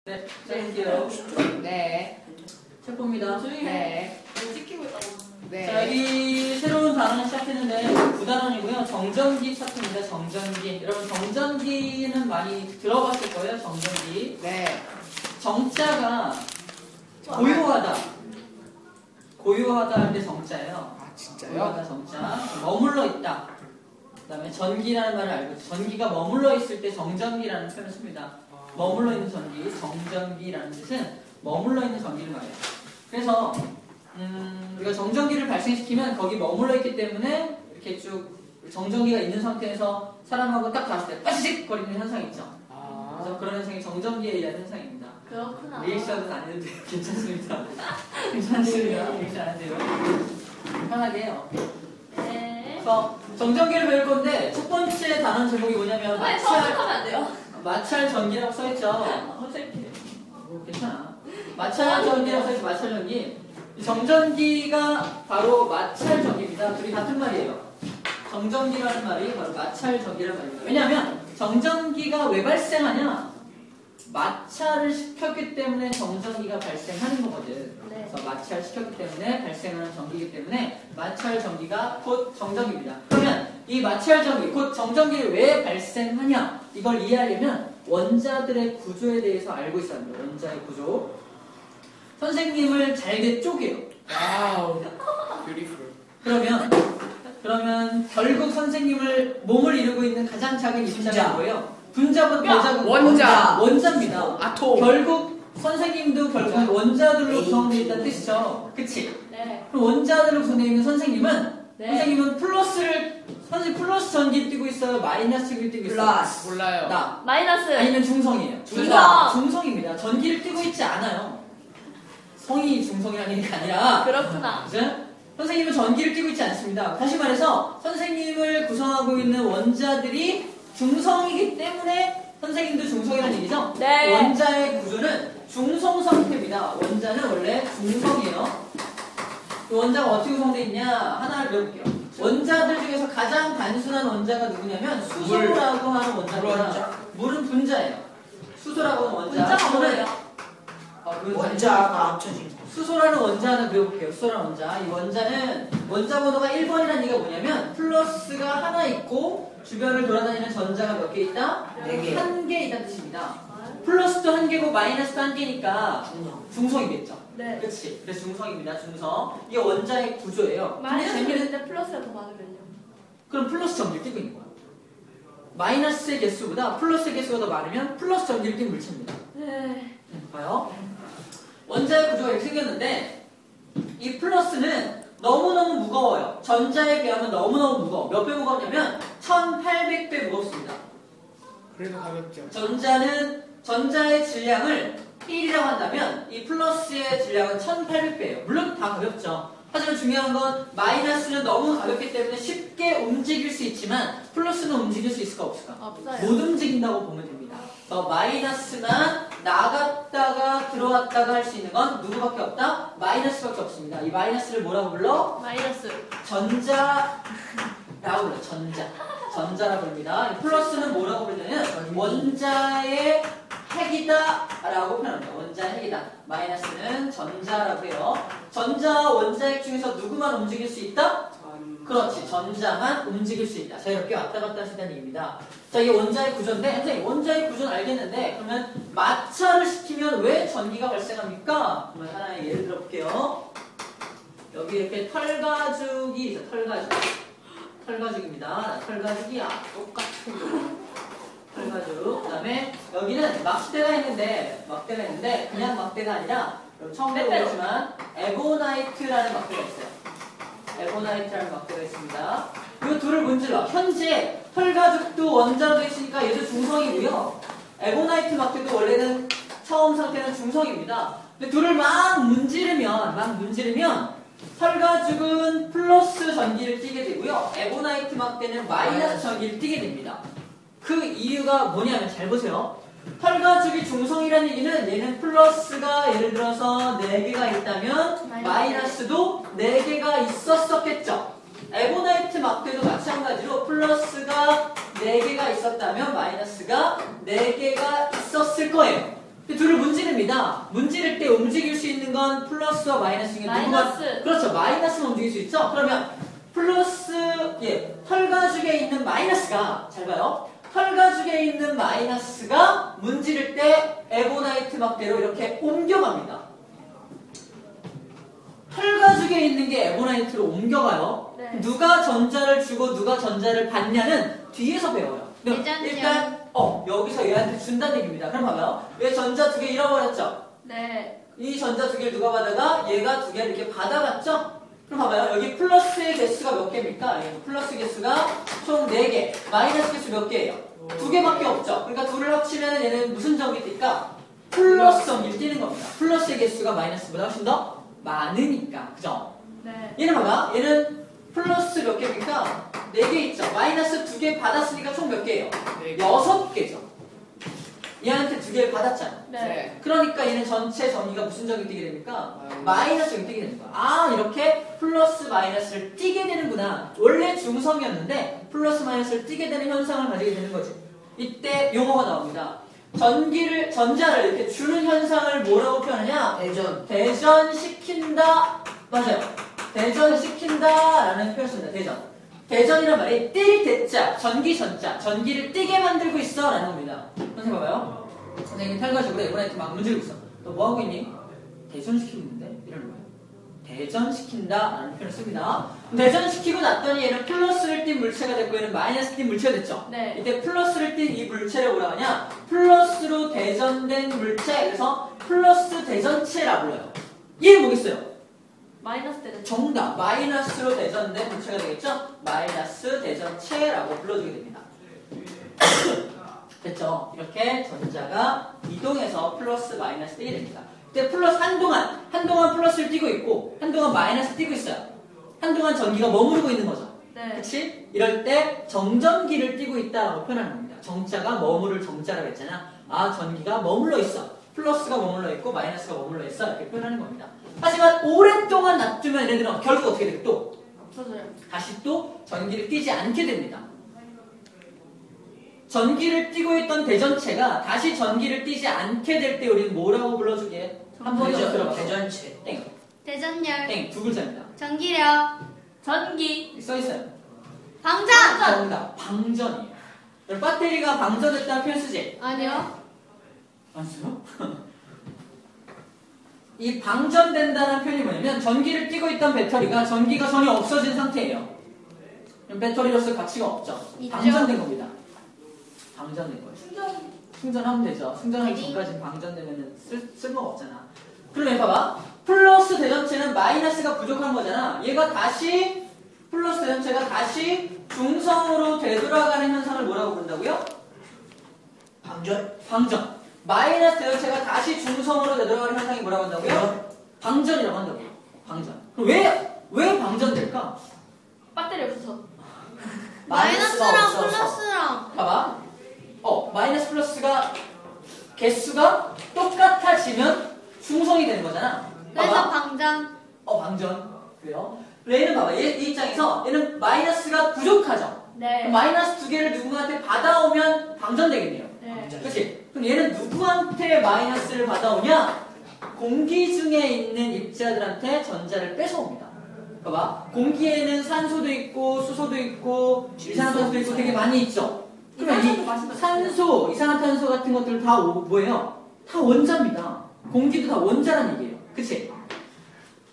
네, 시작할게요. 네. 책 봅니다. 네. 찍히고 있다고. 네. 자, 여기 새로운 단원 시작했는데 9단원이고요. 정전기 차트입니다. 정전기. 여러분 정전기는 많이 들어봤을 거예요. 정전기. 네. 정자가 고요하다. 고요하다 할 때 정자예요. 아, 진짜요? 고요하다 정자. 머물러 있다. 그 다음에 전기라는 말을 알고 있죠. 전기가 머물러 있을 때 정전기라는 표현을 씁니다. 머물러 있는 전기, 정전기라는 뜻은 머물러 있는 전기를 말해요. 그래서 우리가 정전기를 발생시키면 거기 머물러 있기 때문에 이렇게 쭉 정전기가 있는 상태에서 사람하고 딱 닿았을 때 빠지직 거리는 현상이 있죠. 그래서 그런 현상이 정전기에 의한 현상입니다. 그렇구나. 리액션은 안 해도 돼요. 괜찮습니다. 괜찮습니다. 리액션 안 해도 돼요. 편하게 해요. 네. 그래서 정전기를 배울 건데 첫 번째 단원 제목이 뭐냐면 왜 서술하면 안 돼요? 마찰 전기라고 써있죠. 어색해. 뭐 괜찮아. 마찰 전기라고 써있죠. 마찰 전기. 이 정전기가 바로 마찰 전기입니다. 둘이 같은 말이에요. 정전기라는 말이 바로 마찰 전기라는 말입니다. 왜냐하면 정전기가 왜 발생하냐? 마찰을 시켰기 때문에 정전기가 발생하는 거거든. 네. 그래서 마찰 시켰기 때문에 발생하는 전기이기 때문에 마찰 전기가 곧 정전기입니다. 그러면 이 마찰 전기, 곧 정전기를 왜 발생하냐? 이걸 이해하려면 원자들의 구조에 대해서 알고 있어야 합니다. 원자의 구조. 선생님을 잘게 쪼개요. 와우. 뷰티풀. 그러면 결국 선생님을 몸을 이루고 있는 가장 작은 입자가 분자. 뭐예요? 분자보다 더 작은 원자. 원자입니다. 아톰. 결국 선생님도 결국 원자들로 구성되어 있다는 뜻이죠. 그치? 네. 그럼 원자들로 구성되어 있는 선생님은 네. 선생님은 선생님 플러스 전기를 띄고 있어요? 마이너스를 띄고 있어요? 플러스. 몰라요. 나. 마이너스. 아니면 중성이에요? 중성. 중성입니다. 전기를 띄고 있지 않아요. 성이 중성이라는 게 아니라. 그렇구나. 그죠? 선생님은 전기를 띄고 있지 않습니다. 다시 말해서 선생님을 구성하고 있는 원자들이 중성이기 때문에 선생님도 중성이라는 얘기죠? 네. 원자의 구조는 중성 상태입니다. 원자는 원래 중성이에요. 이 원자가 어떻게 구성되어 있냐? 하나를 배워볼게요. 원자들 중에서 가장 단순한 원자가 누구냐면 수소라고 하는 원자입니다. 물은 분자예요. 수소라고 하는 원자. 문자가 뭐예요? 원자가 합쳐진 거. 수소라는 원자 하나 그려볼게요. 수소라는 원자. 이 원자는 원자 번호가 1번이라는 얘기가 뭐냐면 플러스가 하나 있고 주변을 돌아다니는 전자가 몇 개 있다? 네 개. 한 개 있다는 뜻입니다. 플러스도 한 개고 마이너스도 한 개니까 중성이겠죠. 네. 그렇지. 그래서 중성입니다. 중성. 이게 원자의 구조예요. 근데 마이너스 재미는 있는데 플러스가 더 많으면요? 그럼 플러스 전기를 띄고 있는 거야. 마이너스의 개수보다 플러스의 개수가 더 많으면 플러스 전기를 띄는 물체입니다. 네. 봐요. 원자의 구조가 이렇게 생겼는데 이 플러스는 너무너무 무거워요. 전자에 비하면 너무너무 무거워. 몇 배 무겁냐면 1800배 무겁습니다. 그래도 가볍죠. 전자의 질량을 1이라고 한다면 이 플러스의 질량은 1800배예요. 물론 다 가볍죠. 하지만 중요한 건 마이너스는 너무 가볍기 때문에 쉽게 움직일 수 있지만 플러스는 움직일 수 있을까 없을까? 없어요. 못 움직인다고 보면 됩니다. 마이너스만 나갔다가 들어왔다가 할 수 있는 건 누구밖에 없다? 마이너스밖에 없습니다. 이 마이너스를 뭐라고 불러? 마이너스. 전자라고 불러. 전자라고 부릅니다. 이 플러스는 뭐라고 부르냐면 원자의 핵이다 라고 표현합니다. 원자의 핵이다. 마이너스는 전자라고 해요. 원자핵 중에서 누구만 움직일 수 있다? 그렇지. 전자만 움직일 수 있다. 자유롭게 왔다 갔다 할 수 있다는 얘기입니다. 자, 이게 원자의 구조인데, 선생님, 원자의 구조는 알겠는데, 그러면 마찰을 시키면 왜 전기가 발생합니까? 그러면 하나의 예를 들어볼게요. 여기 이렇게 털가죽이 있어, 털가죽. 털가죽입니다. 털가죽이야. 똑같은 털가죽. 그 다음에 여기는 막대가 있는데, 그냥 막대가 아니라, 처음 배웠지만, 에보나이트라는 막대가 있어요. 에보나이트라는 막대가 있습니다. 이 둘을 문질러. 현재 털가죽도 원자로 되어 있으니까 얘도 중성이고요. 에보나이트 막대도 원래는 처음 상태는 중성입니다. 근데 둘을 막 문지르면 털가죽은 플러스 전기를 띠게 되고요. 에보나이트 막대는 마이너스 전기를 띠게 됩니다. 그 이유가 뭐냐면 잘 보세요. 털가죽이 중성이라는 얘기는 얘는 플러스가 예를 들어서 4개가 있다면 마이너스도 4개가 있었었겠죠. 에보나이트 막대도 마찬가지로 플러스가 4개가 있었다면 마이너스가 4개가 있었을 거예요. 둘을 문지르 문제입니다. 문제일 때 움직일 수 있는 건 플러스와 마이너스 중에 마이너스. 그렇죠. 마이너스만 움직일 수 있죠. 그러면 플러스 털 가죽에 있는 마이너스가 잘 봐요. 털 가죽에 있는 마이너스가 문지를 때 에보나이트 막대로 이렇게 옮겨갑니다. 털 가죽에 있는 게 에보나이트로 옮겨가요. 네. 누가 전자를 주고 누가 전자를 받냐는 뒤에서 배워요. 대전이요. 일단 여기서 얘한테 준다는 얘기입니다. 그럼 봐봐요. 얘 전자 2개 잃어버렸죠? 네. 이 전자 2개를 누가 받아가? 얘가 2개를 이렇게 받아갔죠? 그럼 봐봐요. 여기 플러스의 개수가 몇 개입니까? 플러스 개수가 총 4개. 마이너스 개수 몇 개예요? 2개밖에 없죠. 그러니까 둘을 합치면 얘는 무슨 점이 뛸까? 플러스 점이 뛰는 겁니다. 플러스의 개수가 마이너스보다 훨씬 더 많으니까. 그죠? 네. 얘는 봐봐. 얘는 플러스 몇 개입니까? 4개 있죠. 마이너스 2개 받았으니까 총 몇 개예요? 6개죠. 얘한테 2개를 받았잖아. 네. 그러니까 얘는 전체 전기가 무슨 점이 뛰게 됩니까? 마이너스 점이 뛰게 되는 거야. 아, 이렇게 플러스 마이너스를 띄게 되는구나. 원래 중성이었는데 플러스 마이너스를 띄게 되는 현상을 가지게 되는 거지. 이때 용어가 나옵니다. 전자를 이렇게 주는 현상을 뭐라고 표현하냐? 대전시킨다. 맞아요. 대전시킨다라는 표현을 씁니다. 대전이란 말이 뛸 대자, 전기 전자, 전기를 뛰게 만들고 있어 라는 겁니다. 선생님 봐봐요. 선생님이 탈가지고 에보나이트 막 문지르고 있어. 너 뭐 하고 있니? 대전시키고 있는데? 이러는 거예요. 대전시킨다 라는 표현을 씁니다. 대전시키고 났더니 얘는 플러스를 띈 물체가 됐고 얘는 마이너스 띈 물체가 됐죠. 네. 이때 플러스를 띈 이 물체를 뭐라 하냐? 플러스로 대전된 물체, 그래서 플러스 대전체라 불러요. 얘는 뭐겠어요? 마이너스 때는 정답! 마이너스로 대전된 물체가 되겠죠? 마이너스 대전체라고 불러주게 됩니다. 됐죠? 이렇게 전자가 이동해서 플러스 마이너스 띄게 됩니다. 이때 플러스 한동안 플러스를 띄고 있고 한동안 마이너스 띄고 있어요. 한동안 전기가 머무르고 있는 거죠. 네. 그치? 이럴 때 정전기를 띄고 있다라고 표현하는 겁니다. 정자가 머무를 정자라고 했잖아. 아, 전기가 머물러 있어. 플러스가 머물러 있고 마이너스가 머물러 있어. 이렇게 표현하는 겁니다. 하지만 오랫동안 놔두면 얘네들은 결국 어떻게 돼요? 또 없어져요. 다시 또 전기를 띄지 않게 됩니다. 전기를 띄고 있던 대전체가 다시 전기를 띄지 않게 될 때 우리는 뭐라고 불러주게? 한 번 더 들어봐. 대전체. 땡. 대전열, 땡. 두 글자입니다. 전기력, 전기. 써있어요. 방전. 정답. 방전이에요. 여러분, 배터리가 방전됐다는 표현 쓰지? 아니요. 안 써요? 이 방전된다는 표현이 뭐냐면 전기를 띄고 있던 배터리가 전기가 전혀 없어진 상태예요. 그럼 배터리로서 가치가 없죠. 있죠. 방전된 겁니다. 방전된 거예요. 충전하면 되죠. 충전하기 전까지는 방전되면 쓸모가 없잖아. 그러면 봐봐. 플러스 대전체는 마이너스가 부족한 거잖아. 얘가 다시 플러스 대전체가 다시 중성으로 되돌아가는 현상을 뭐라고 부른다고요? 방전. 마이너스 대전체가 다시 중성으로 되돌아가는 현상이 뭐라고 한다고요? 방전이라고 한다고요. 방전. 그럼 왜 방전될까? 배터리 없어서. 마이너스랑 플러스랑. 봐봐. 마이너스 플러스가 개수가 똑같아지면 중성이 되는 거잖아. 그래서 봐봐. 방전. 방전. 그래요. 얘는 봐봐. 이 입장에서 얘는 마이너스가 부족하죠. 네. 그럼 마이너스 2개를 누구한테 받아오면 방전되겠네요. 네. 그렇지? 그럼 얘는 누구한테 마이너스를 받아오냐? 공기 중에 있는 입자들한테 전자를 뺏어옵니다. 봐봐. 공기에는 산소도 있고 수소도 있고 이산화탄소도 있고 되게 많이 있죠. 그러면 이 산소, 이산화탄소 같은 것들 다 뭐예요? 다 원자입니다. 공기도 다 원자란 얘기예요. 그치?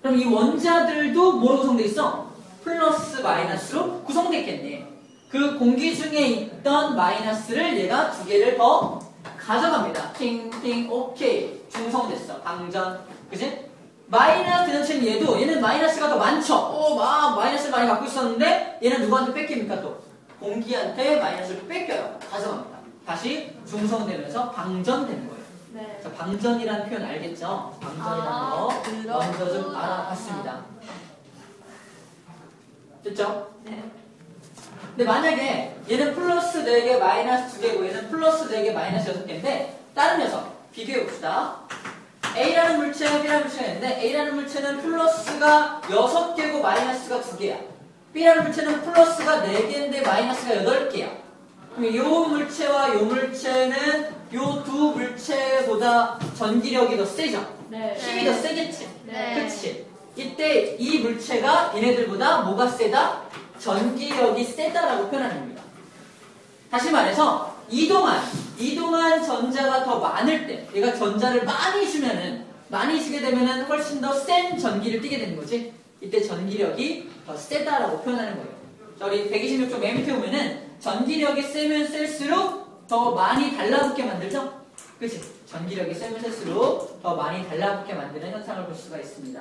그럼 이 원자들도 뭐로 구성되어 있어? 플러스 마이너스로 구성되어 있겠네. 그 공기 중에 있던 마이너스를 얘가 2개를 더 가져갑니다. 팅팅 오케이. 중성됐어. 방전. 그치? 마이너스 대전체는 얘는 마이너스가 더 많죠. 막 마이너스를 많이 갖고 있었는데 얘는 누구한테 뺏깁니까 또? 공기한테 마이너스를 뺏겨요. 가져갑니다. 다시 중성되면서 방전되는 거예요. 네. 자, 방전이라는 표현 알겠죠? 방전이라는 거 먼저 좀 알아봤습니다. 됐죠? 네. 근데 만약에 얘는 플러스 4개 마이너스 2개고 얘는 플러스 4개 마이너스 6개인데 다른 녀석 비교해봅시다. A라는 물체, B라는 물체가 있는데 A라는 물체는 플러스가 6개고 마이너스가 2개야. B라는 물체는 플러스가 4개인데 마이너스가 8개야. 그럼 이 물체와 이 물체는 요 두 물체보다 전기력이 더 세죠? 네. 힘이 더 세겠지? 네. 그치? 이때 이 물체가 얘네들보다 뭐가 세다? 전기력이 세다라고 표현하는 겁니다. 다시 말해서 이동한 전자가 더 많을 때 얘가 전자를 많이 주게 되면은 훨씬 더 센 전기를 띠게 되는 거지. 이때 전기력이 더 세다라고 표현하는 거예요. 자, 우리 126쪽 맨 밑에 보면은 전기력이 세면 셀수록 더 많이 달라붙게 만들죠? 그치? 전기력이 세면 셀수록 더 많이 달라붙게 만드는 현상을 볼 수가 있습니다.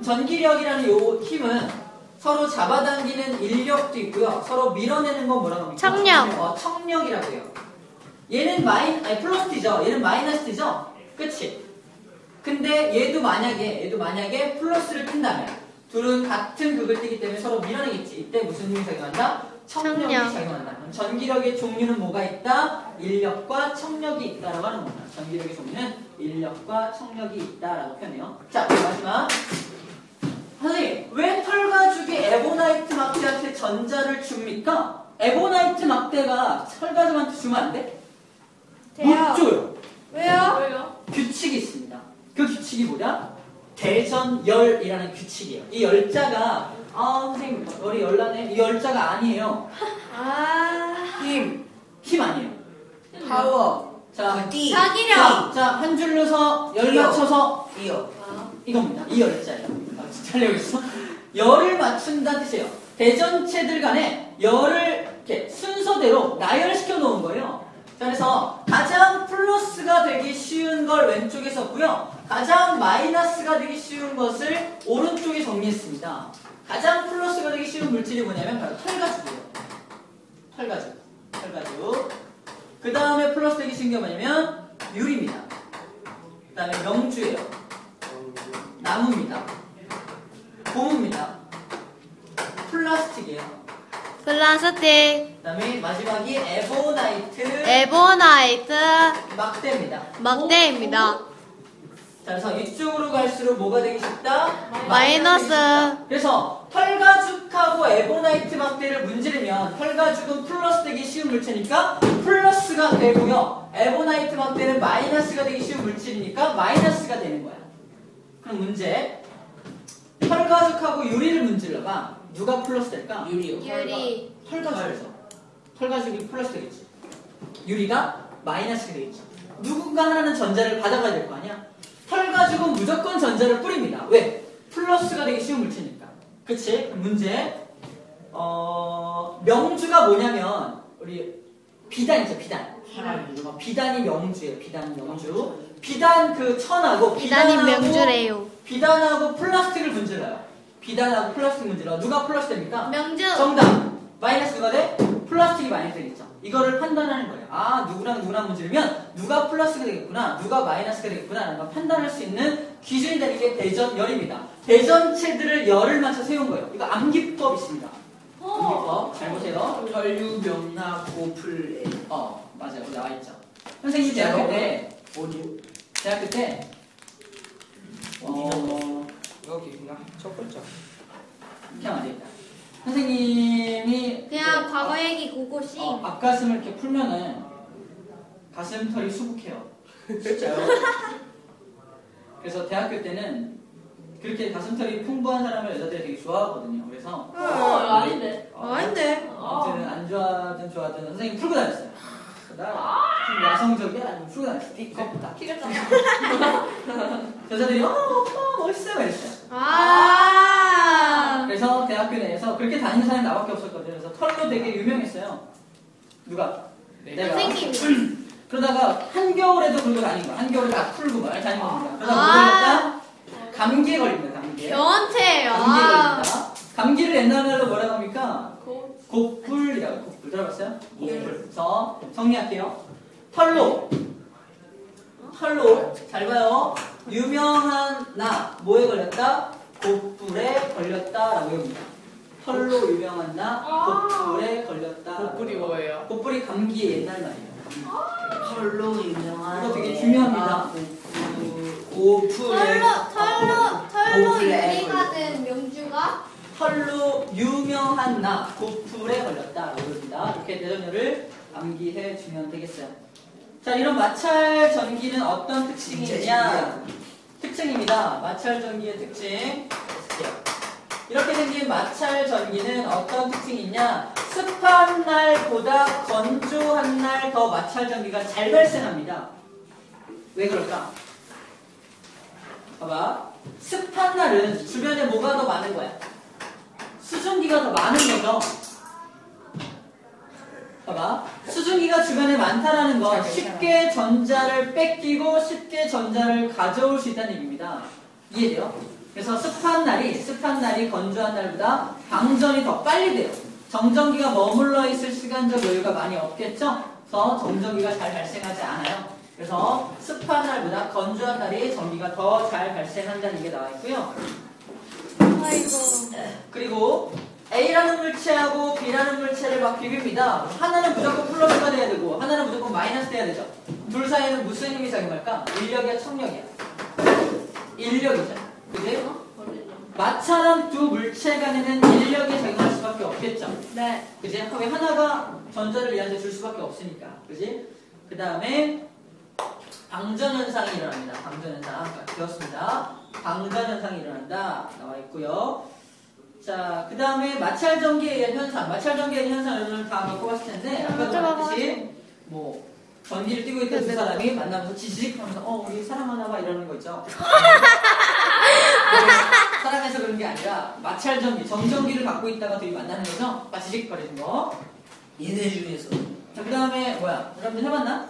전기력이라는 요 힘은 서로 잡아당기는 인력도 있고요. 서로 밀어내는 건 뭐라고 합니까? 청력. 청력이라고 해요. 얘는 플러스 T죠. 얘는 마이너스 T죠. 그치? 근데 얘도 만약에 플러스를 띈다면 둘은 같은 극을 띠기 때문에 서로 밀어내겠지. 이때 무슨 힘이 작용한다? 청력이 청력. 작용한다. 그럼 전기력의 종류는 뭐가 있다? 인력과 청력이 있다라고 하는 겁니다. 전기력의 종류는 인력과 청력이 있다라고 표현해요. 자, 마지막. 선생님, 왜 털가죽이 에보나이트 막대한테 전자를 줍니까? 에보나이트 막대가 털가죽한테 주면 안 돼? 못 줘요. 왜요? 왜요? 규칙이 있습니다. 그 규칙이 뭐냐? 대전열이라는 규칙이에요. 이 열자가 선생님 머리 열나네. 이 열자가 아니에요. 힘 아니에요. 파워. 자, 자기력. 자, 한 줄로 서 열 맞춰서 이어. 이겁니다. 이 열자예요. 진짜 하려고 했어? 열을 맞춘다는 뜻이에요. 대전체들 간에 열을 이렇게 순서대로 나열시켜 놓은 거예요. 자, 그래서 가장 플러스가 되기 쉬운 걸 왼쪽에 썼고요. 가장 마이너스가 되기 쉬운 것을 오른쪽에 정리했습니다. 가장 플러스가 되기 쉬운 물질이 뭐냐면 바로 털가죽이에요. 털가죽. 그 다음에 플러스 되기 쉬운 게 뭐냐면 유리입니다. 그 다음에 명주예요. 나무입니다. 고무입니다. 플라스틱이에요. 플라스틱. 그 다음에 마지막이 에보나이트 막대입니다. 막대입니다. 자, 그래서 이쪽으로 갈수록 뭐가 되기 쉽다? 마이너스. 되기 쉽다. 그래서 털가죽하고 에보나이트 막대를 문지르면 털가죽은 플러스 되기 쉬운 물체니까 플러스가 되고요. 에보나이트 막대는 마이너스가 되기 쉬운 물질이니까 마이너스가 되는 거야. 그럼 문제. 털가죽하고 유리를 문질러봐. 누가 플러스 될까? 유리요. 유리. 털가죽에서. 털가죽이 플러스 되겠지. 유리가 마이너스가 되겠지. 누군가 하나는 전자를 받아가야 될 거 아니야? 털가죽은 무조건 전자를 뿌립니다. 왜? 플러스가 되기 쉬운 물체니까. 그치? 그럼 문제. 명주가 뭐냐면 우리 비단 있죠, 비단. 비단이 명주예요. 비단이 명주. 비단 그 천하고 비단이 명주래요. 비단하고 플라스틱을 문질러요. 비단하고 플라스틱 문질러. 누가 플러스 됩니까? 명주. 정답. 마이너스 누가 돼? 플라스틱이 마이너스 되겠죠. 이거를 판단하는 거예요. 아, 누구랑 문지르면 누가 플러스가 되겠구나, 누가 마이너스가 되겠구나 라는 걸 판단할 수 있는 기준이 되는 게 대전열입니다. 대전체들을 열을 맞춰 세운 거예요. 이거 암기법 있습니다. 암기법. 잘 보세요. 혈류, 명나, 고플, 맞아요. 여기 나와 있죠. 선생님 진짜요? 대학교 때 여기구나. 첫 번째. 이렇게 하면 안 되겠다. 선생님이 그냥 이제 과거 얘기 고고싱. 앞가슴을 이렇게 풀면은 가슴털이 수북해요. 진짜요? 그래서 대학교 때는 그렇게 가슴털이 풍부한 사람을 여자들이 되게 좋아하거든요. 그래서 아닌데. 아닌데. 아무튼 안 좋아하든 좋아하든 선생님 풀고 다녔어요. 나좀 야성적이야? 아니면 풀고 다녔어요. 띠껍다. 키가 작아. 여자들이 오빠 멋있어요 이랬어요. 그래서 대학교 내에서 그렇게 다니는 사람이 나밖에 없었거든요. 그래서 털로 되게 유명했어요. 누가? 내가. 선생님. 그러다가 한겨울에도 그러고 다닌 거야. 한겨울에 다 풀고 막 다니는 겁니다. 그러다가 뭐 걸렸다? 감기에 걸립니다. 감기에. 저한테요. 감기에 걸립니다. 감기를 옛날 말로 뭐라고 합니까? 고. 곡불이라고. 곡불 들어봤어요? 곡불. 그래서 정리할게요. 털로 잘 봐요. 유명한 나 뭐에 걸렸다? 곡불에 걸렸다라고 합니다. 털로 유명한 나 곡불에 걸렸다. 고플이 뭐예요? 곡불이 감기의 옛날 말이에요. 털로 유명한. 이거 되게 중요합니다. 고플에. 털로 고플에 유리가 된 명주가 털로 유명한 나 곡불에 걸렸다라고 합니다. 이렇게 대전열을 암기해 주면 되겠어요. 자, 이런 마찰 전기는 어떤 특징이 있냐? 특징입니다. 마찰 전기의 특징. 이렇게 생긴 마찰 전기는 어떤 특징이 있냐? 습한 날보다 건조한 날 더 마찰 전기가 잘 발생합니다. 왜 그럴까? 봐봐. 습한 날은 주변에 뭐가 더 많은 거야? 수증기가 더 많은 거죠. 봐봐. 수증기가 주변에 많다라는 건 쉽게 전자를 뺏기고 쉽게 전자를 가져올 수 있다는 얘기입니다. 이해돼요? 그래서 습한 날이 건조한 날보다 방전이 더 빨리 돼요. 정전기가 머물러 있을 시간적 여유가 많이 없겠죠? 그래서 정전기가 잘 발생하지 않아요. 그래서 습한 날보다 건조한 날이 전기가 더 잘 발생한다는 게 나와 있고요. 아이고. 그리고 A라는 물체하고 B라는 물체를 막 비빕니다. 하나는 무조건 플러스가 돼야 되고 하나는 무조건 마이너스 돼야 되죠. 둘 사이에는 무슨 힘이 작용할까? 인력이야, 청력이야? 인력이죠. 그지? 마찰한 두 물체 간에는 인력이 작용할 수밖에 없겠죠. 네. 그지? 왜 하나가 전자를 얘한테 줄 수밖에 없으니까. 그지? 그 다음에 방전현상이 일어납니다. 방전현상. 아까 배웠습니다. 방전현상이 일어난다. 나와 있고요. 자, 그 다음에 마찰전기에 의한 현상. 마찰전기에 의한 현상 여러분 다 겪고 봤을 텐데 아까도 말했듯이 뭐 전기를 띠고 있던 두 사람이 만나면서 지직 하면서 우리 사랑하나 봐 이러는 거 있죠. 사랑해서 그런 게 아니라 마찰전기, 정전기를 갖고 있다가 둘이 만나는 거죠. 지직거리는 거. 얘네 중에서. 자, 그 다음에 뭐야? 여러분들 해봤나?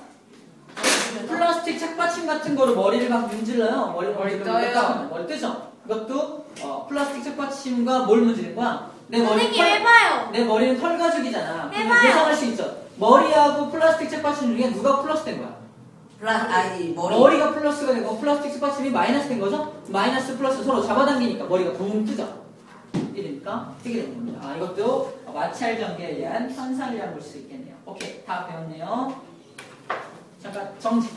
플라스틱 책받침 같은 거로 머리를 막 문질러요. 머리 떠요. 머리 뜨죠? 이것도 플라스틱 책받침과 뭘 문지른 거야? 선생님 해봐요. 내 머리는 털 가죽이잖아. 그럼 해봐요. 예상할 수 있죠. 머리하고 플라스틱 책받침 중에 누가 플러스 된 거야? 머리가 플러스가 되고 플라스틱 책받침이 마이너스 된 거죠? 마이너스 플러스 서로 잡아당기니까 머리가 붕 뜨죠. 이러니까 뜨게 되는 겁니다. 이것도 마찰 전기에 의한 현상이라고 볼 수 있겠네요. 오케이, 다 배웠네요. 잠깐 정지.